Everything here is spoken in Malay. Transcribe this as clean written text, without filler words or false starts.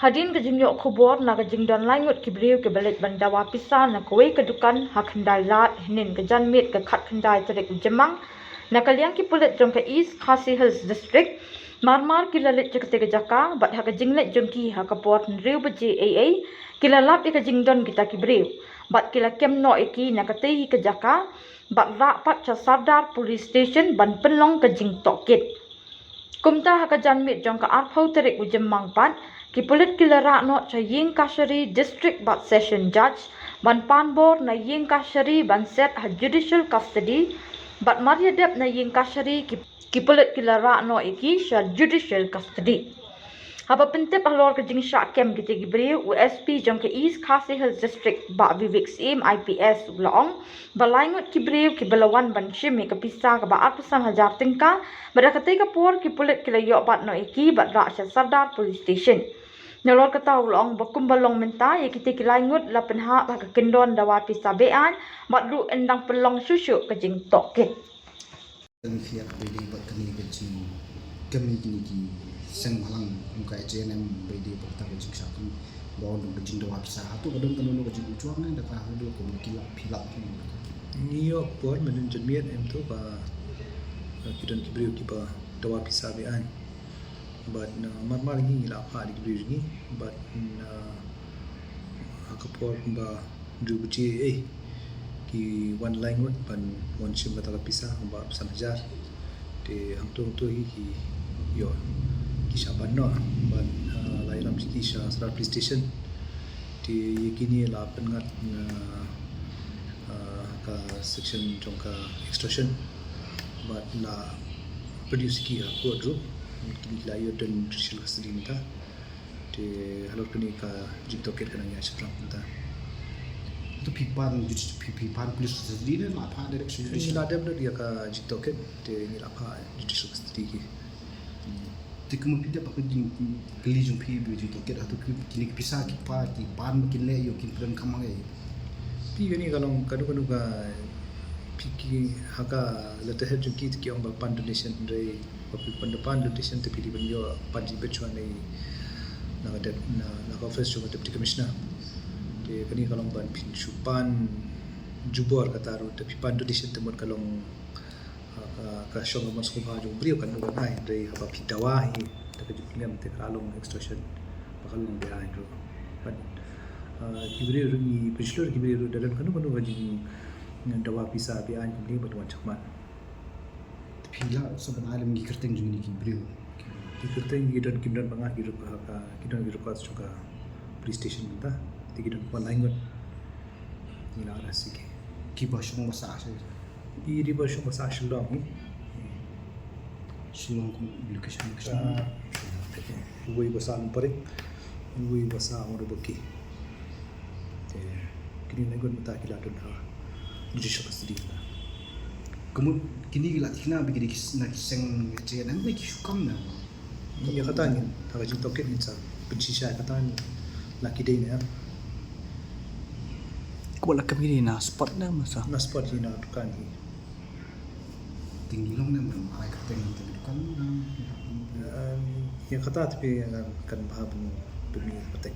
Hadin ke jingyok khubor na ke jingdon Ngut ki Briew ke Balit ban Dawa Pisa na kuwei kedukan hak kendai lat hinin ke janmit ke khat kendai terik jemang na kaliang ki Pulit jong ke East Khasi Hills District marmar ki lalit je ketiga jaka bat hak jinglet jongki hak port Briew beji AA kilalap ke jingdon kita ki Briew bat kila kem no iki na ketehi ke jaka bat rapat cha Sardar Police Station ban Pynlong ke Jingtohkit kumta hak janmit jong ke arphau terik jemang pat ki Pulit kilara no cha ying kashari district bat session judge ban panbor na ying kashari ban set ha judicial custody bat mariadep na ying kashari ki Pulit kilara no iki sha judicial custody haba pentep halor ke jing sha kem ki tegi Briew USP jong ke East Khasi Hills District ba vivik sim IPS ulong Ngut ki Briew ki belawan ban shimi ke Pisa ke ba atusan Hajar tingka bada ketika por ki Pulit kilayok bat no iki bat ra sha Sardar Police Station Nolor kata ulong bakum balong menta ya kita kilai Ngut la penha ba ke kendon Dawa Pisa bean bat ru endang pelong susu ke Jingtohkit Fiat BD buat kini gaji kami kini ki seng malang muka JNM BD berta gaji sakun bawa dong gaji Dawa Pisa tu kadang kadang gaji ucuang ni dah Haduh komunikasi pilak New York pun menunjuk miat tu ba kita nak Briew kita Dawa Pisa bean but mar lagi la apa di Briew ni but aku pun ba Briew beji ki one line Ngut ban one shim kata Pisa ba pesan Hajar di hang tu ki yo ki saban no ban lairam ki Sardar Police Station di kini la pengat ka section jong ka extortion but la produce ki aku dulu kini la yo dan judicial custody minta di halor kini ka Jingtohkit kana ya seprang minta tu pipan polis sendiri ni apa direction ini la ada dia ka Jingtohkit di ni la apa judicial custody ki ti kamu pindah pakai geli jung pi Jingtohkit atau kini Pisa ki pa ki pan makin le yo kin plan kamang pi ni kalau kadu ka piki haka letter head jung ki om pan donation dari pan donation te pidi ban yo pan jibet chuan nei na office jung deputy commissioner di kani kalau ban pin chupan Khubor kata ru tapi pan donation te mon kalau ka shong mas ko ha jung Briew kan no ngai dari apa Dawa hi te ka jungam te kalong extortion bakalong be ai ru but Briew ni peslor Briew dalam kan no gaji Dawa Pisa be ai ni batuan cakman pila sebenarnya alam kerteng jung ni ki Briew di kerteng gidan kindan bangah gidu ka kidan gidu ka juga police station minta tigidan one line Ngut ni la rasike Kiba shong masa saya di basho masa Shillong ni Shillong location Wei basa paring wei basa ngoro baki kini nagon mata kila don ha judicial custody kamu kini gila kina begini nak seng JNM ni kisukam na ni kata ni ha Jingtohkit ni sa pencisha kata ni laki day ni Kuala kami na spot na masa. na spot ni na dukan ni tinggi long na mai kerteng kan yang kata tapi kan bahab bumi petek